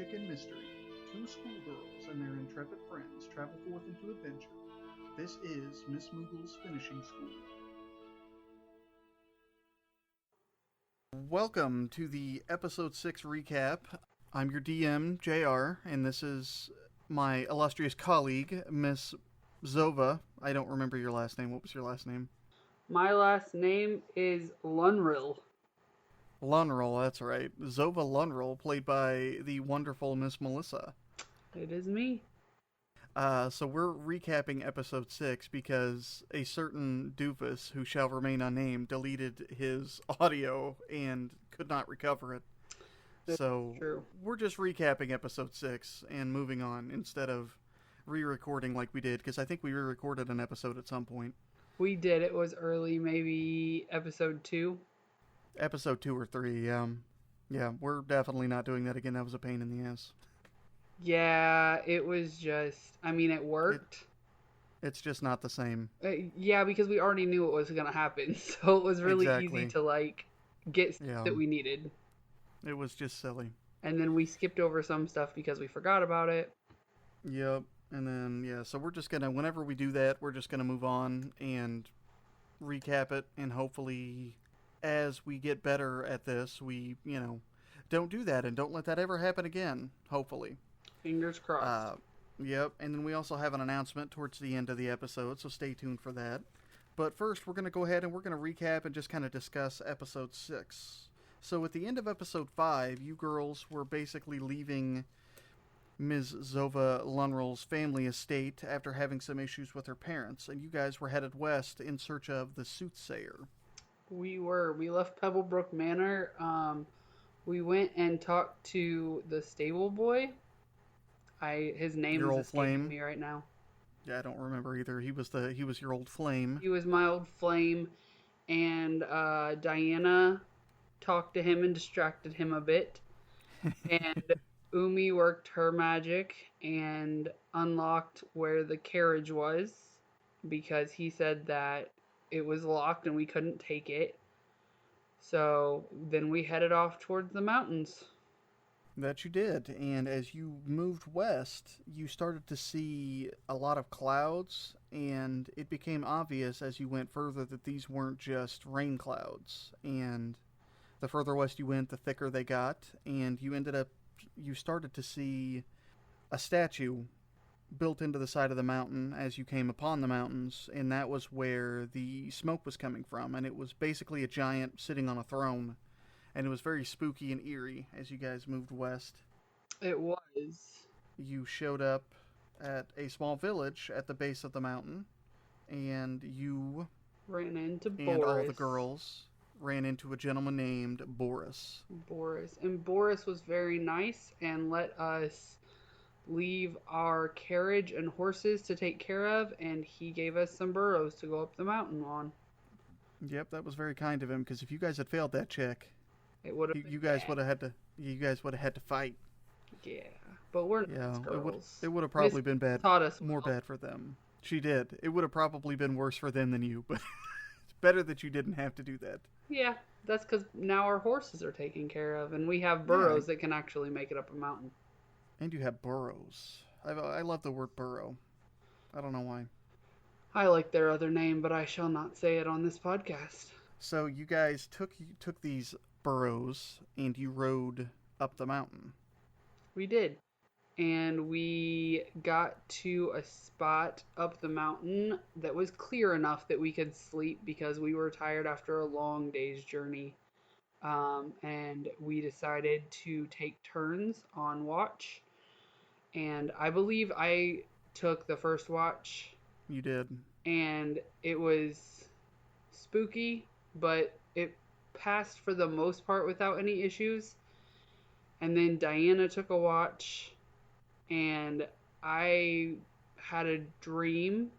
magic and mystery, two schoolgirls and their intrepid friends travel forth into adventure. This is Miss Moogle's Finishing School. Welcome to the Episode 6 recap. I'm your DM, JR, and this is my illustrious colleague, Miss Zova. I don't remember your last name. What was your last name? My last name is Lunrill. Lunrill, that's right. Zova Lunrill, played by the wonderful Miss Melissa. It is me. So we're recapping episode 6 because a certain doofus, who shall remain unnamed, deleted his audio and could not recover it. That's so true. We're just recapping episode 6 and moving on instead of re-recording like we did, because I think we re-recorded an episode at some point. We did. It was early, maybe episode 2. Episode 2 or 3, yeah, we're definitely not doing that again. That was a pain in the ass. Yeah, it was just, it worked. It's just not the same. Yeah, because we already knew it was going to happen, so it was really easy to, get stuff that we needed. It was just silly. And then we skipped over some stuff because we forgot about it. Yep, and then, so we're just going to, whenever we do that, we're just going to move on and recap it, and hopefully, as we get better at this, we, don't do that, and don't let that ever happen again, hopefully. Fingers crossed. Yep, and then we also have an announcement towards the end of the episode, so stay tuned for that. But first, we're going to go ahead and we're going to recap and just kind of discuss episode 6. So at the end of episode 5, you girls were basically leaving Ms. Zova Lunrill's family estate after having some issues with her parents, and you guys were headed west in search of the soothsayer. We were. We left Pebblebrook Manor. We went and talked to the stable boy. His name is escaping me right now. Yeah, I don't remember either. He was your old flame. He was my old flame, and Diana talked to him and distracted him a bit. And Umi worked her magic and unlocked where the carriage was because he said that it was locked and we couldn't take it. So then we headed off towards the mountains. That you did, and as you moved west, you started to see a lot of clouds, and it became obvious as you went further that these weren't just rain clouds. And the further west you went, the thicker they got, and you started to see a statue built into the side of the mountain as you came upon the mountains, and that was where the smoke was coming from, and it was basically a giant sitting on a throne. And it was very spooky and eerie as you guys moved west. It was. You showed up at a small village at the base of the mountain, and you ran into Boris. And all the girls ran into a gentleman named Boris. And Boris was very nice and let us leave our carriage and horses to take care of, and he gave us some burros to go up the mountain on. Yep, that was very kind of him, because if you guys had failed that check, it would have. You guys would have had to fight. Yeah, but we're not girls. It would have probably been bad. Taught us more bad for them. She did. It would have probably been worse for them than you, but it's better that you didn't have to do that. Yeah, that's because now our horses are taken care of, and we have burros that can actually make it up a mountain. And you have burros. I love the word burro. I don't know why. I like their other name, but I shall not say it on this podcast. So you guys took these burros and you rode up the mountain. We did. And we got to a spot up the mountain that was clear enough that we could sleep because we were tired after a long day's journey. And we decided to take turns on watch. And I believe I took the first watch. You did. And it was spooky, but it passed for the most part without any issues. And then Diana took a watch, and I had a dream.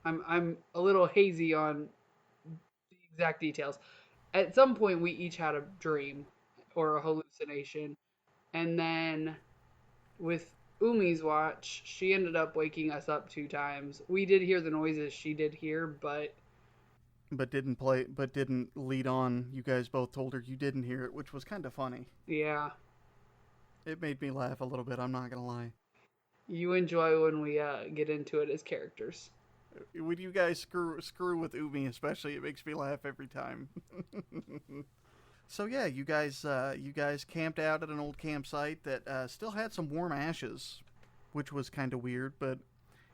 I'm a little hazy on the exact details. At some point, we each had a dream or a hallucination. And then with Umi's watch, she ended up waking us up 2 times. We did hear the noises she did hear, but didn't lead on. You guys both told her you didn't hear it, which was kind of funny. Yeah. It made me laugh a little bit, I'm not going to lie. You enjoy when we get into it as characters. When you guys screw with Umi, especially, it makes me laugh every time. So yeah, you guys camped out at an old campsite that still had some warm ashes, which was kind of weird. But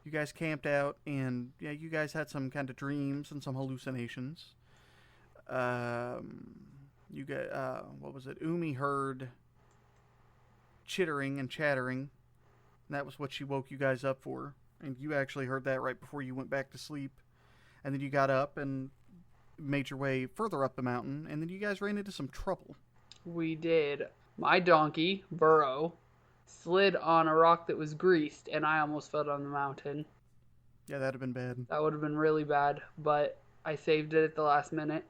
you guys camped out, and yeah, you guys had some kind of dreams and some hallucinations. You got what was it? Umi heard chittering and chattering. And that was what she woke you guys up for, and you actually heard that right before you went back to sleep. And then you got up and made your way further up the mountain, and then you guys ran into some trouble. We did. My donkey, Burrow, slid on a rock that was greased, and I almost fell down the mountain. Yeah, that'd have been bad. That would have been really bad, but I saved it at the last minute,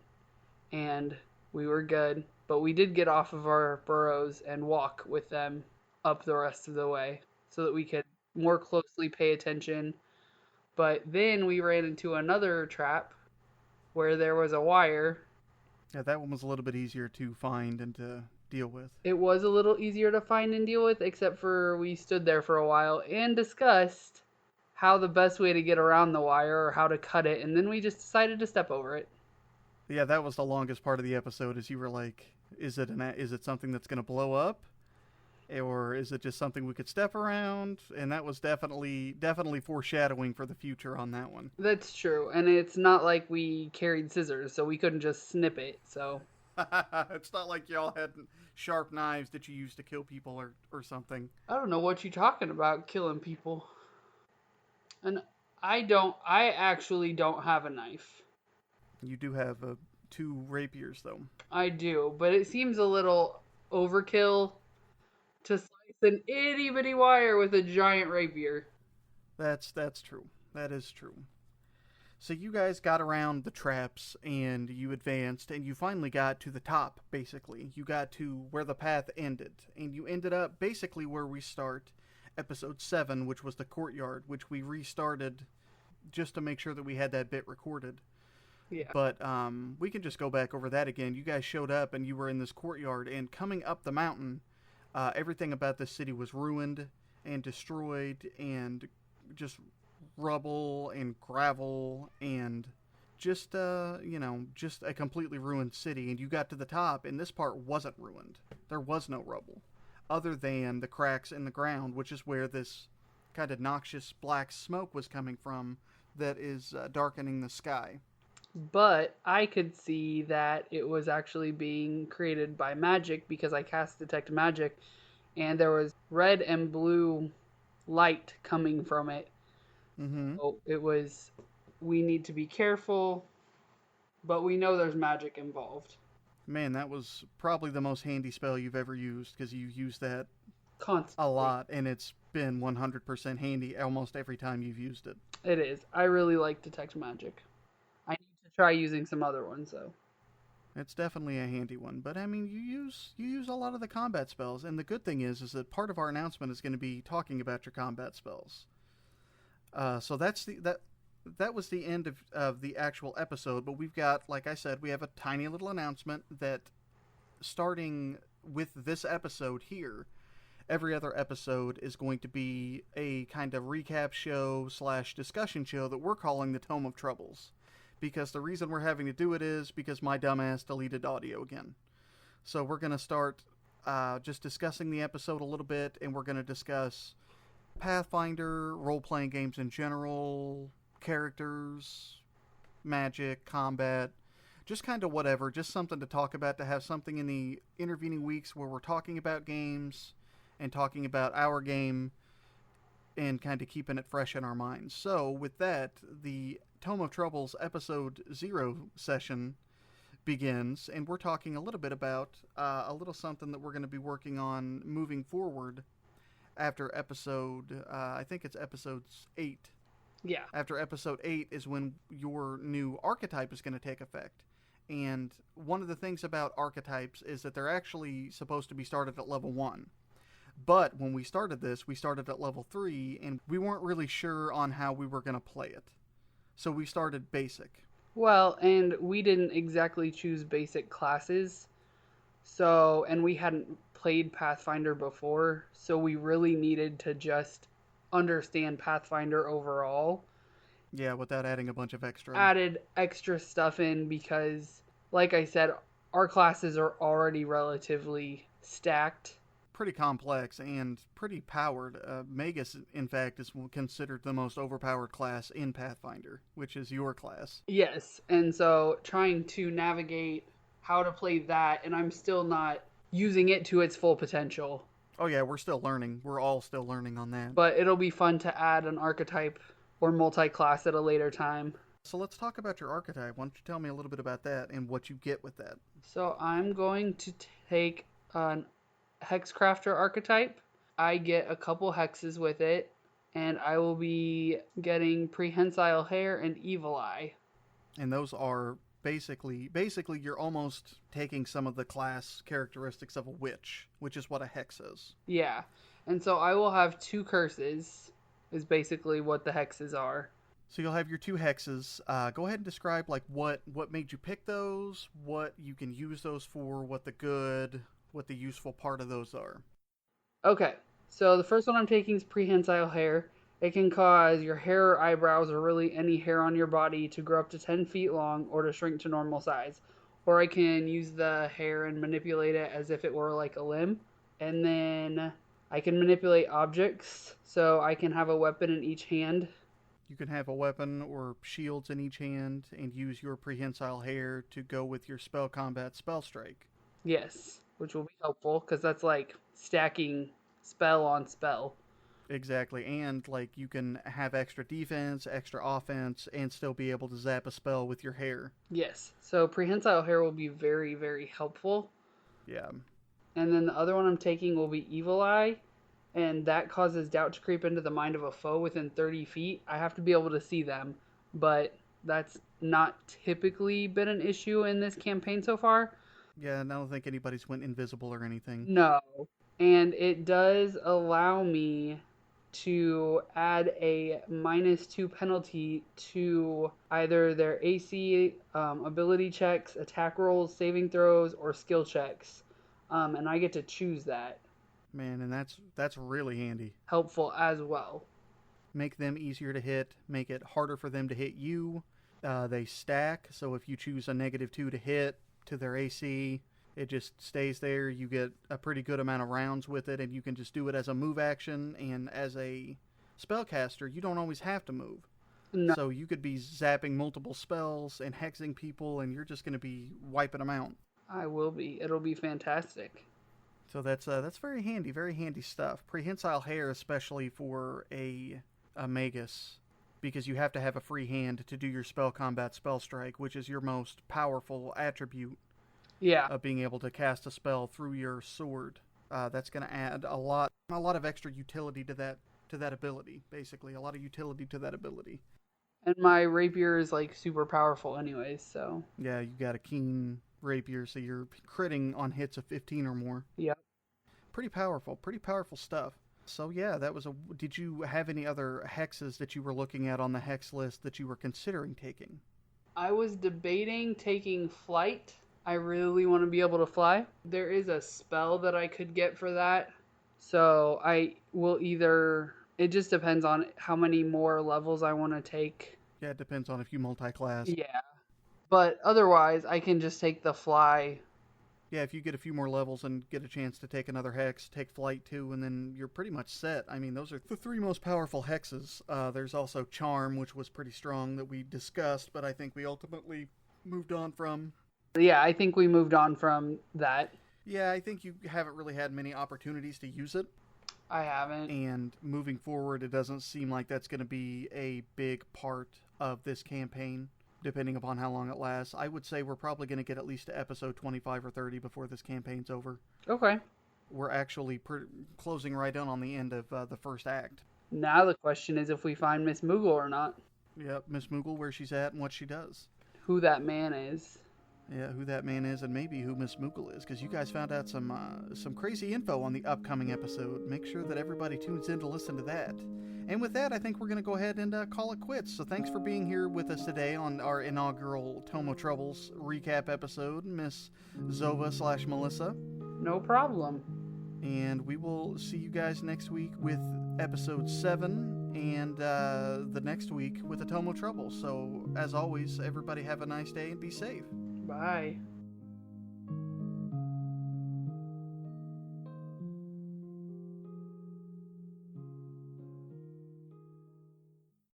and we were good. But we did get off of our burrows and walk with them up the rest of the way so that we could more closely pay attention. But then we ran into another trap where there was a wire. Yeah, that one was a little bit easier to find and to deal with. It was a little easier to find and deal with, except for we stood there for a while and discussed how the best way to get around the wire or how to cut it, and then we just decided to step over it. Yeah, that was the longest part of the episode. Is you were like, is it something that's going to blow up, or is it just something we could step around? And that was definitely foreshadowing for the future on that one. That's true, and it's not like we carried scissors, so we couldn't just snip it. So It's not like y'all had sharp knives that you used to kill people or something. I don't know what you're talking about, killing people. And I actually don't have a knife. You do have two rapiers, though. I do, but it seems a little overkill to slice an itty bitty wire with a giant rapier. That's true. That is true. So you guys got around the traps and you advanced and you finally got to the top, basically. You got to where the path ended. And you ended up basically where we start episode 7, which was the courtyard, which we restarted just to make sure that we had that bit recorded. Yeah. But we can just go back over that again. You guys showed up and you were in this courtyard, and coming up the mountain, everything about this city was ruined and destroyed and just rubble and gravel and just just a completely ruined city. And you got to the top, and this part wasn't ruined. There was no rubble other than the cracks in the ground, which is where this kind of noxious black smoke was coming from that is darkening the sky. But I could see that it was actually being created by magic because I cast Detect Magic and there was red and blue light coming from it. Mm-hmm. So it was, we need to be careful, but we know there's magic involved. Man, that was probably the most handy spell you've ever used, because you used that Constantly. a lot, and it's been 100% handy almost every time you've used it. It is. I really like Detect Magic. I need to try using some other ones, though. It's definitely a handy one, but I mean, you use a lot of the combat spells, and the good thing is that part of our announcement is going to be talking about your combat spells. So that was the end of the actual episode, but we've got, like I said, we have a tiny little announcement that starting with this episode here, every other episode is going to be a kind of recap show / discussion show that we're calling the Tome of Troubles. Because the reason we're having to do it is because my dumbass deleted audio again. So we're going to start just discussing the episode a little bit, and we're going to discuss Pathfinder, role-playing games in general, characters, magic, combat, just kind of whatever, just something to talk about, to have something in the intervening weeks where we're talking about games and talking about our game and kind of keeping it fresh in our minds. So with that, the Tome of Troubles episode 0 session begins, and we're talking a little bit about a little something that we're going to be working on moving forward after episode, I think it's episode 8. Yeah. After episode 8 is when your new archetype is going to take effect. And one of the things about archetypes is that they're actually supposed to be started at level 1. But when we started this, we started at level 3, and we weren't really sure on how we were going to play it. So we started basic. Well, and we didn't exactly choose basic classes. So, and we hadn't played Pathfinder before, so we really needed to just understand Pathfinder overall. Yeah, without adding a bunch of extra. Added extra stuff in because, like I said, our classes are already relatively stacked. Pretty complex and pretty powered. Magus, in fact, is considered the most overpowered class in Pathfinder, which is your class. Yes, and so trying to navigate how to play that, and I'm still not using it to its full potential. Oh yeah, we're still learning. We're all still learning on that. But it'll be fun to add an archetype or multi-class at a later time. So let's talk about your archetype. Why don't you tell me a little bit about that and what you get with that? So I'm going to take an Hexcrafter archetype. I get a couple hexes with it, and I will be getting Prehensile Hair and Evil Eye. And those are basically you're almost taking some of the class characteristics of a witch, which is what a hex is. Yeah, and so I will have 2 curses, is basically what the hexes are. So you'll have your 2 hexes. Go ahead and describe like what made you pick those, what you can use those for, what the useful part of those are. Okay, so the first one I'm taking is Prehensile Hair. It can cause your hair or eyebrows or really any hair on your body to grow up to 10 feet long or to shrink to normal size. Or I can use the hair and manipulate it as if it were like a limb. And then I can manipulate objects, so I can have a weapon in each hand. You can have a weapon or shields in each hand and use your prehensile hair to go with your spell combat spell strike. Yes, which will be helpful because that's like stacking spell on spell. Exactly, and like you can have extra defense, extra offense, and still be able to zap a spell with your hair. Yes, so Prehensile Hair will be very, very helpful. Yeah. And then the other one I'm taking will be Evil Eye, and that causes doubt to creep into the mind of a foe within 30 feet. I have to be able to see them, but that's not typically been an issue in this campaign so far. Yeah, and I don't think anybody's went invisible or anything. No. And it does allow me to add a -2 penalty to either their AC, ability checks, attack rolls, saving throws, or skill checks. And I get to choose that. Man, and that's really handy. Helpful as well. Make them easier to hit, make it harder for them to hit you. They stack, so if you choose a -2 to hit to their AC, it just stays there. You get a pretty good amount of rounds with it, and you can just do it as a move action. And as a spellcaster, you don't always have to move. No. So you could be zapping multiple spells and hexing people, and you're just going to be wiping them out. I will be. It'll be fantastic. So that's very handy stuff. Prehensile hair, especially for a magus, because you have to have a free hand to do your spell combat spell strike, which is your most powerful attribute. Yeah. Of being able to cast a spell through your sword. That's going to add a lot of extra utility to that ability. Basically, a lot of utility to that ability. And my rapier is like super powerful, anyways. So. Yeah, you got a keen rapier, so you're critting on hits of 15 or more. Yep. Pretty powerful stuff. So yeah, did you have any other hexes that you were looking at on the hex list that you were considering taking? I was debating taking flight. I really want to be able to fly. There is a spell that I could get for that. So I will it just depends on how many more levels I want to take. Yeah, it depends on if you multi-class. Yeah. But otherwise, I can just take the fly. Yeah, if you get a few more levels and get a chance to take another hex, take flight too, and then you're pretty much set. I mean, those are the 3 most powerful hexes. There's also Charm, which was pretty strong that we discussed, but I think we ultimately moved on from. Yeah, I think we moved on from that. Yeah, I think you haven't really had many opportunities to use it. I haven't. And moving forward, it doesn't seem like that's going to be a big part of this campaign, depending upon how long it lasts. I would say we're probably going to get at least to episode 25 or 30 before this campaign's over. Okay. We're actually closing right in on the end of the first act. Now the question is if we find Miss Moogle or not. Yep, Miss Moogle, where she's at and what she does. Who that man is. Yeah, who that man is and maybe who Miss Moogle is, because you guys found out some crazy info on the upcoming episode. Make sure that everybody tunes in to listen to that. And with that, I think we're going to go ahead and call it quits. So thanks for being here with us today on our inaugural Tomo Troubles recap episode, Miss Zova/Melissa. No problem. And we will see you guys next week with episode 7 and the next week with the Tomo Troubles. So as always, everybody have a nice day and be safe. Bye.